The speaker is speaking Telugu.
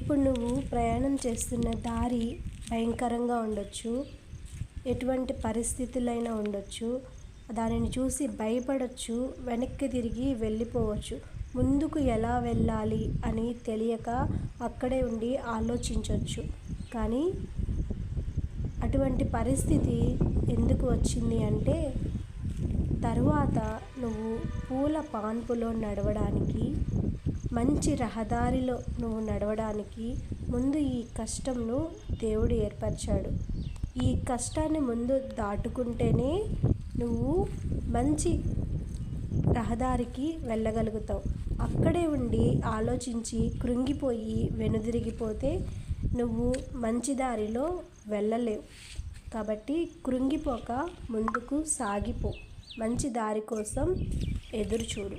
ఇప్పుడు నువ్వు ప్రయాణం చేస్తున్న దారి భయంకరంగా ఉండొచ్చు. ఎటువంటి పరిస్థితులైనా ఉండొచ్చు. దానిని చూసి భయపడొచ్చు, వెనక్కి తిరిగి వెళ్ళిపోవచ్చు. ముందుకు ఎలా వెళ్ళాలి అని తెలియక అక్కడే ఉండి ఆలోచించవచ్చు. కానీ అటువంటి పరిస్థితి ఎందుకు వచ్చింది అంటే, తరువాత నువ్వు పూల పాన్పులో నడవడానికి, మంచి రహదారిలో నువ్వు నడవడానికి ముందు ఈ కష్టంను దేవుడు ఏర్పరిచాడు. ఈ కష్టాన్ని ముందు దాటుకుంటేనే నువ్వు మంచి రహదారికి వెళ్ళగలుగుతావు. అక్కడే ఉండి ఆలోచించి కృంగిపోయి వెనుదిరిగిపోతే నువ్వు మంచి దారిలో వెళ్ళలేవు. కాబట్టి కృంగిపోక ముందుకు సాగిపో. మంచి దారి కోసం ఎదురుచూడు.